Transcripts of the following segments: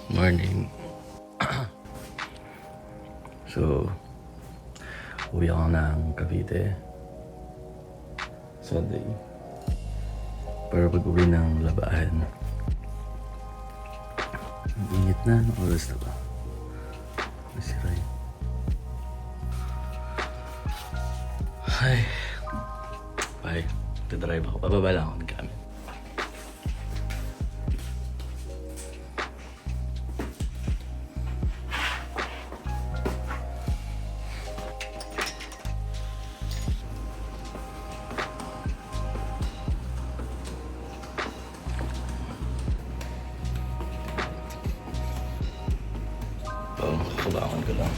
Morning. So, uwi ako ng Cavite Sunday para pag-uwi ng labahan. Ang init na, anong oras na ba? Masiray. Ay, bye. Dadrive ako. Pababa lang ako ng gamit. Kabangan ko lang.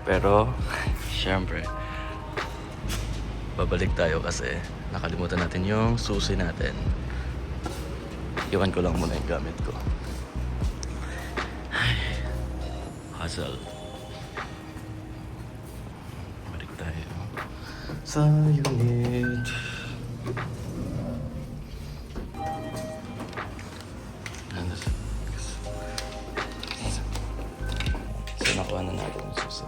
Pero, syempre, babalik tayo kasi nakalimutan natin yung susi natin. Iwan ko lang muna yung gamit ko. Ay, hustle. Balik tayo sa unit. So, nakuha na natin yung susi.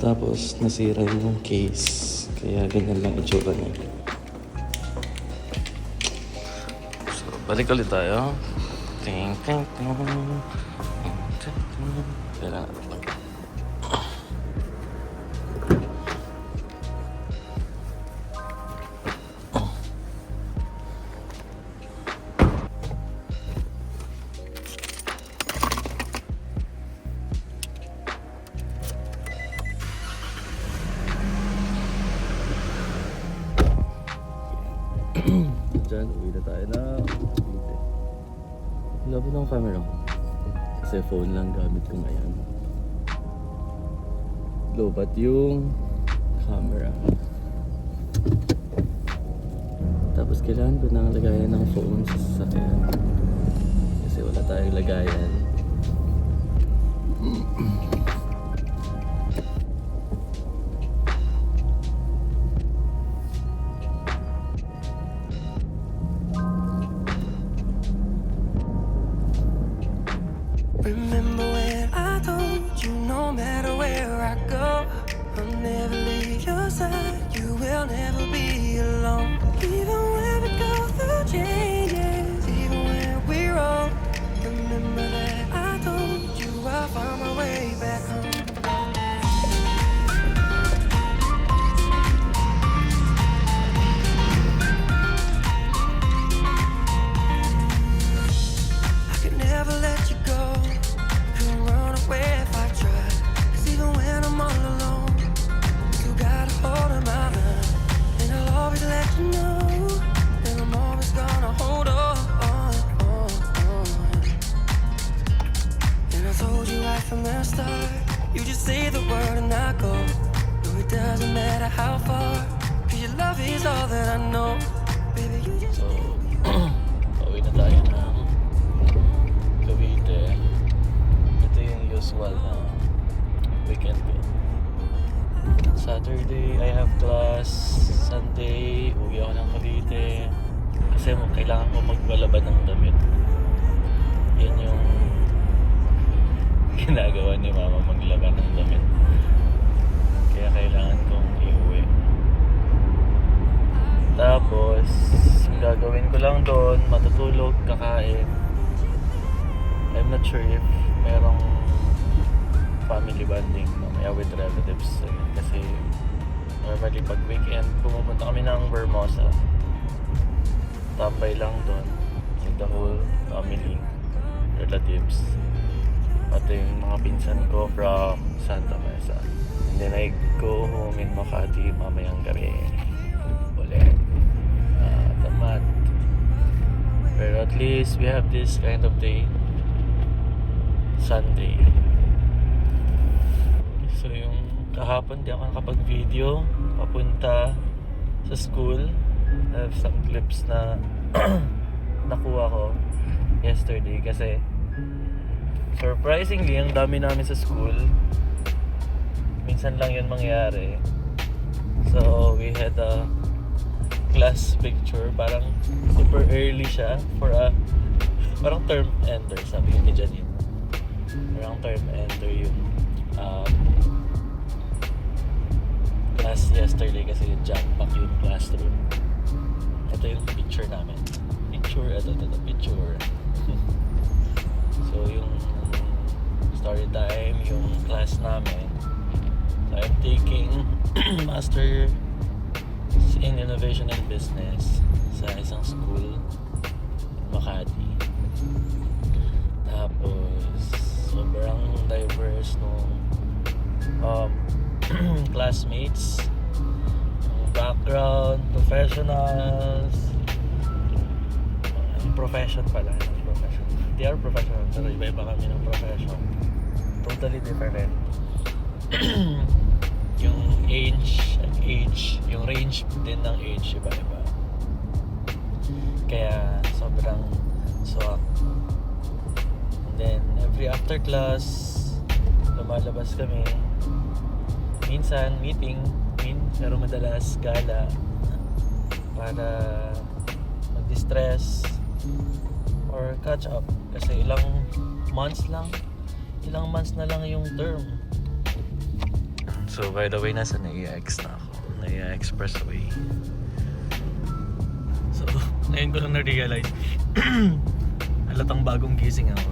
Tapos nasira yung case, kaya ganyan lang itsura niya. So, balik ulit tayo. Ting ting ting. Kailangan natin lang. Diyan, uwi na tayo na Cavite. Labo ng camera ko. Kasi phone lang gamit ko ngayon. Lobat yung camera. Tapos kailangan ko nang lagayan ng phone sa sasakyan. Kasi wala tayong lagayan. Remember when I told you no matter where I go, I'll never leave your side, you will never be alone. Even when we go through changes, even when we're wrong, remember that I told you I'll find my way back home. I could never let you go. If I try, 'cause even when I'm all alone, you got a hold of my hand, and I'll always let you know that I'm always gonna hold on. And I told you right from the start, you just say the word and I go. No, it doesn't matter how far, 'cause your love is all that I know. Baby, you just So, pauwi na tayo ng Cavite. Ito yung usual na weekend ko. Saturday, I have class. Sunday, uwi ako ng Cavite. Kasi kailangan ko magbalaba ng damit. Yan yung ginagawa ni mama, maglaba ng damit. Kaya kailangan kong iuwi. Tapos, ang gagawin ko lang doon, matutulog, kakain. I'm not sure if merong family bonding mamaya with relatives. Kasi normally pag weekend, pumupunta kami ng Vermosa. Tambay lang doon with the whole family, relatives. Pati yung mga pinsan ko from Santa Mesa. And then I go home in Makati mamayang gabi ulit. Tamat. Pero at is we have this kind of day, Sunday. So yung kahapon di ako nakapag-video papunta sa school. I have some clips na nakuha ko yesterday kasi surprisingly ang dami namin sa school. Minsan lang yun mangyari. So we had a class picture, parang super early siya for a parang term ender, sabi ni Janine. Parang term ender yung class yesterday kasi jam-pack yung classroom. Ito yung picture namin. Ito picture. So yung story time, yung class namin. So I'm taking Master in Innovation and Business sa isang school in Makati. Tapos sobrang diverse nung classmates, background, professionals, profession pala. They are professional pero iba-iba kami ng profession. Totally different. Yung age, yung range din ng age iba-iba. Kaya sobrang swak. And then every after class lumalabas kami. Minsan meeting, pero madalas gala para mag-distress or catch up kasi ilang months na lang yung term. So by the way, nasa NAIA-X na ako, NAIA Expressway. So ngayon ko lang na-realize halatang bagong gising ako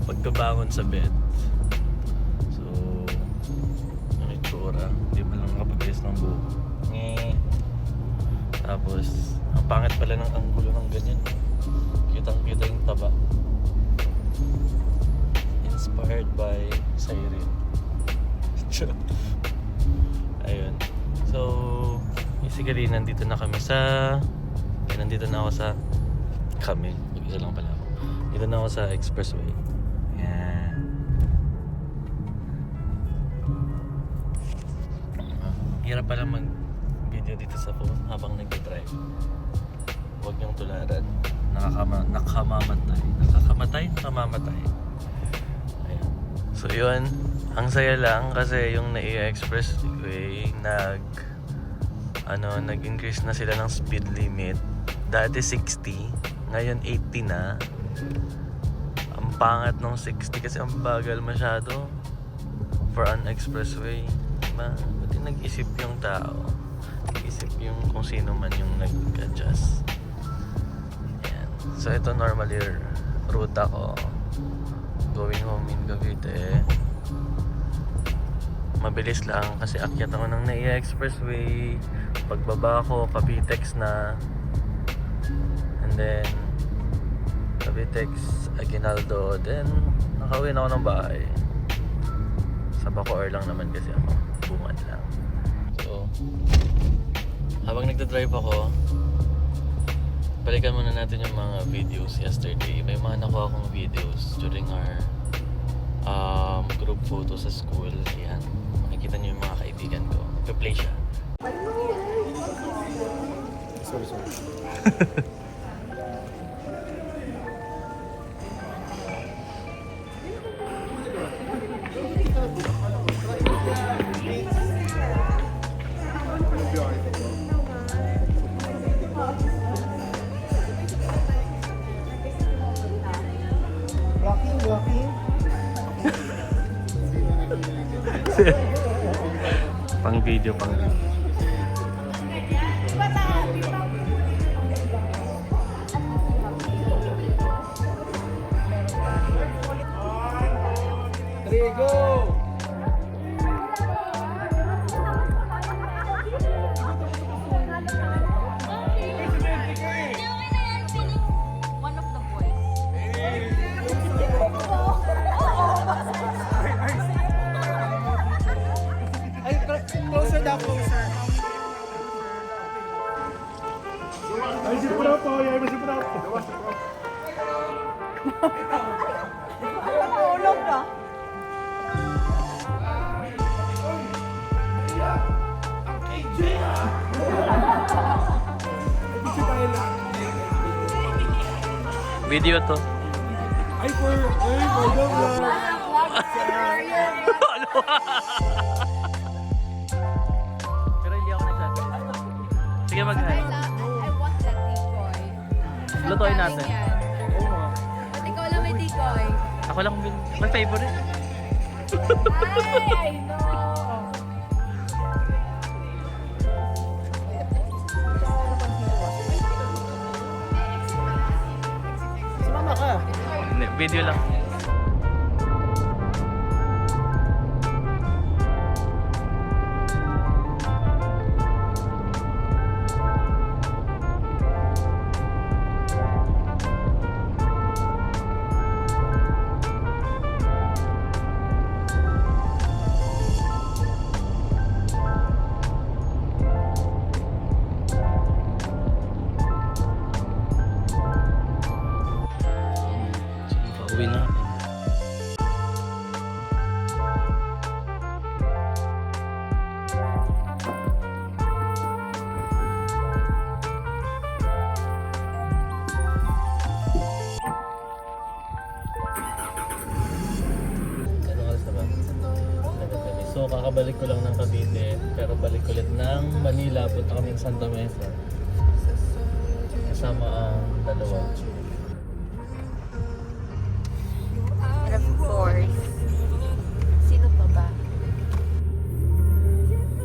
pagkabangon sa bed. So ano yung tsura, di ba lang nakapag-ayos ng buhok. Tapos ang pangit pala ng anggulo ng ganyan. Kitang-kita yung taba. Inspired by Siren. Ayun. So basically nandito na ako sa mag-isa lang pala ako. Dito na ako sa Expressway. Yan. Hirap pala mag-video dito sa phone habang nag-drive. Huwag niyong tularan. Nakakamatay. Ayan. So yun, ang saya lang kasi yung NAIA Expressway nag-increase na sila ng speed limit. Dati 60, ngayon 80 na. Ang pangat ng 60 kasi ang bagal masyado for an expressway. Buti nag-isip yung tao. Nag-isip yung kung sino man yung nag-adjust. Ayan. So ito normally route ako going home in Cavite. Mabilis lang kasi akyat ako ng NAIA Expressway. Pagbaba ko, Cavitex na. And then Cavitex, Aguinaldo. Then nakauwi na ako ng bahay. Sa Bacoor lang naman kasi ako. Bungad lang. So habang nagdadrive ako, balikan muna natin yung mga videos yesterday. May mga nakuha akong videos during our group photo sa school. Ayan, makikita nyo yung mga kaibigan ko. Nagpa-play siya. Sorry. Walking. Pang video. Three, go! One of the boys. Closer daw, closer. Ay, si Pro po. Nahulog ka. Video to. Ay, for the vlog. Pero hindi ako nagsasabi. Sige, mag-hi. I want that decoy. Lutuin natin. At ikaw lang may decoy. Ako lang may favorite. Ay, I know. Sumama ka. Hindi, video lang. Pauwi na ako. Ano oras na ba? So kakabalik ko lang ng Cavite, pero balik ulit ng Manila. Punta kaming Santa Mesa. Kasama ang dalawa. And of course, sino pa ba?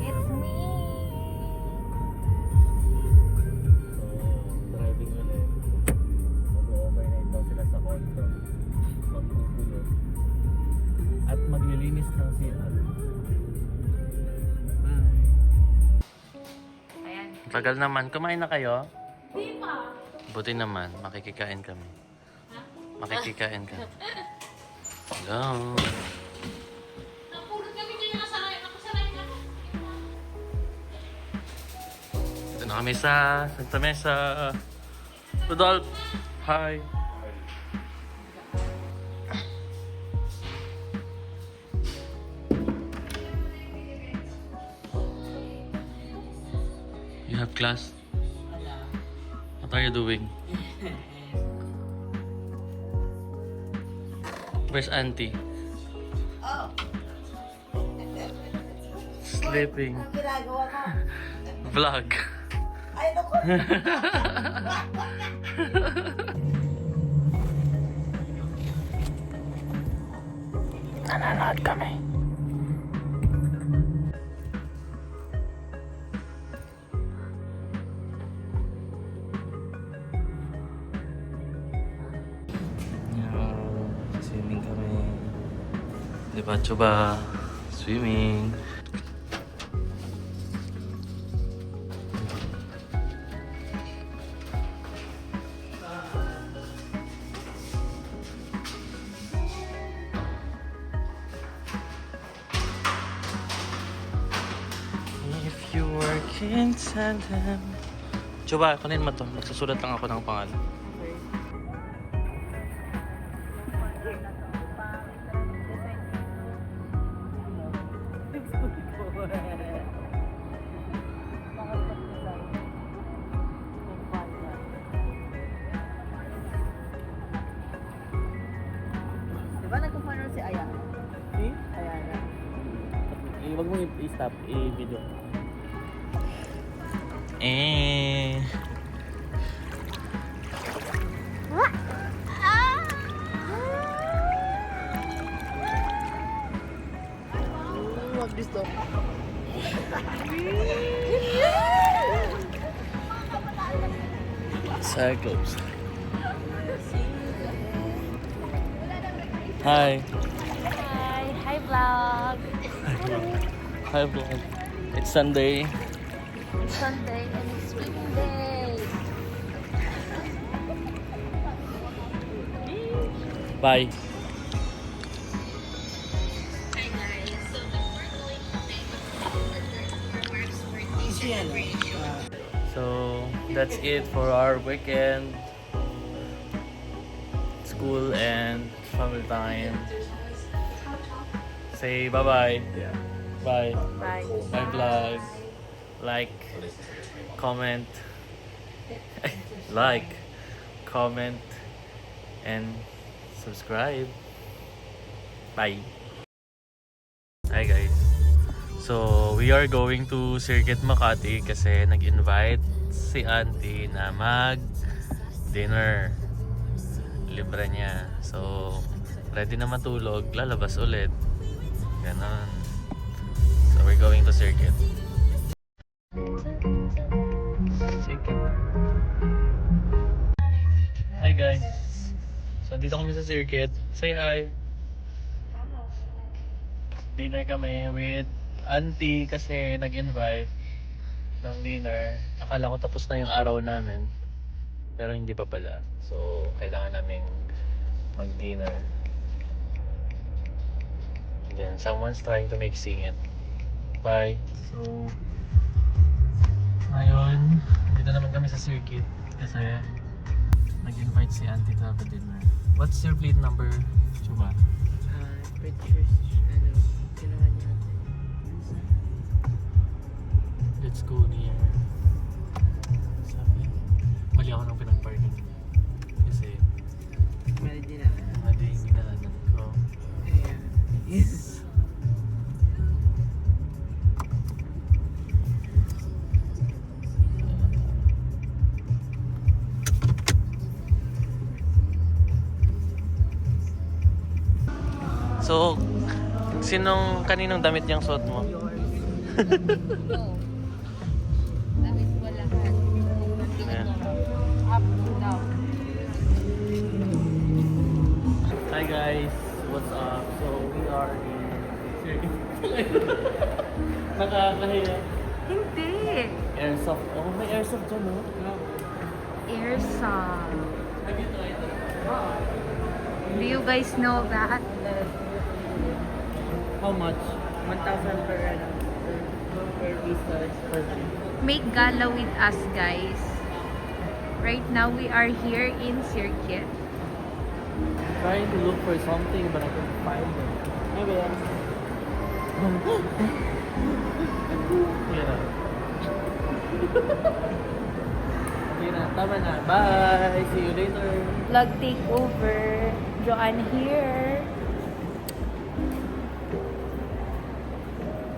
It's me. So, driving ulit. Mag-overnight daw sila sa condo. Magbubulo. At maglilinis ng CR. Ayan. Tagal naman. Kumain na kayo? Di pa. Buti naman. Makikikain kami. Makikikain ka. Hello. Napulot kami dyan nakasanay na. Ito na kami sa Santa Mesa. Rudolph. Hi. You have class? What are you doing? Where's Auntie? Sleeping. Ginagawa mo. Vlog. Ay, naku. Nanonood kami. Swimming kami. Diba, Chuba? Swimming. If you work in tandem. Chuba, kunin mo to. Magsusulat lang ako ng pangalan. Diba nagpa-follow si Ayana? Si? Ayana. Huwag mo i-stop, i-video. Eh. Huwag gusto. Cyclops. Hi. Hi vlog. Hi vlog. It's Sunday. It's Sunday and it's swimming day. Bye. So that's it for our weekend. school and family time. Say bye-bye. Bye. Bye. Bye vlog. Like, comment, like, comment, and subscribe. Bye. Hi guys. So, we are going to Circuit Makati kasi nag-invite si auntie na mag-dinner. Libre niya. So, ready na matulog. Lalabas ulit. Ganon. So, we're going to Circuit. Circuit. Hi guys. So, dito kami sa Circuit. Say hi. Dinner kami with auntie kasi nag-invite ng dinner. Akala ko tapos na yung araw namin. Pero hindi pa pala. So, kailangan namin mag-dinner. And then, someone's trying to make singit. Bye. So, ngayon, dito naman kami sa Circuit kasi nag-invite si auntie to have a dinner. What's your plate number, Chuba? Pictures, ginawa niya. Let's go near. Sabi, mali ako nung pinag-parking. Kasi, Mali din na. mali yung ginaanan ko. Yes. So, kaninong damit yung suot mo? No. Damit ko lahat. Ayan. Up, down. Hi guys, what's up? So, we are in Circuit. Nakakahiya. Hindi. Airsoft. Oh, may airsoft dyan, no? Airsoft. Do you guys know that? How much? 1,000 per pieces. Make gala with us, guys. Right now, we are here in Circuit. Trying to look for something but I couldn't find it. Maybe yan. Yan na. Okay na, tama na. Bye! See you later! Vlog takeover. Joanne here.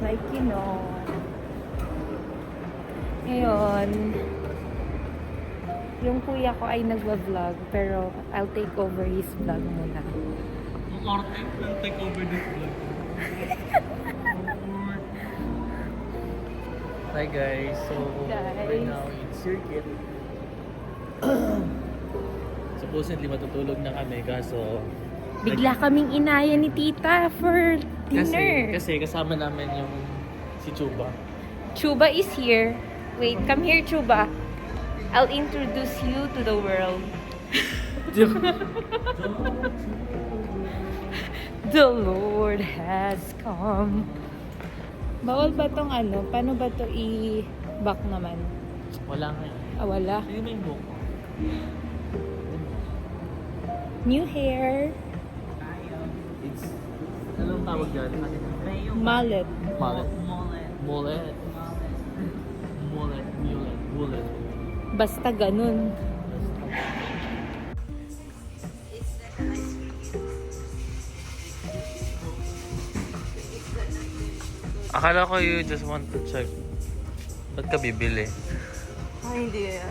Like you know. Ngayon, yung kuya ko ay nagwa-vlog pero I'll take over his vlog muna. Ang arte, will take over this vlog. Hi guys, so right Guys. now it's Circuit. Supposedly matutulog na kami kaso Bigla kaming inaya ni tita for dinner. Kasi kasama namin yung si Chuba. Chuba is here. Wait, come here, Chuba. I'll introduce you to the world. The Lord has come. Bawal ba tong ano? Paano ba to i-back naman? Wala nga yun. Ah, wala. Sino may book? New hair. It's, anong tawag dyan? Mallet. Mullet. Mullet. Mullet. Mullet. Mullet. Basta ganun. Akala ko you just want to check. Ba't ka bibili? Ay, hindi.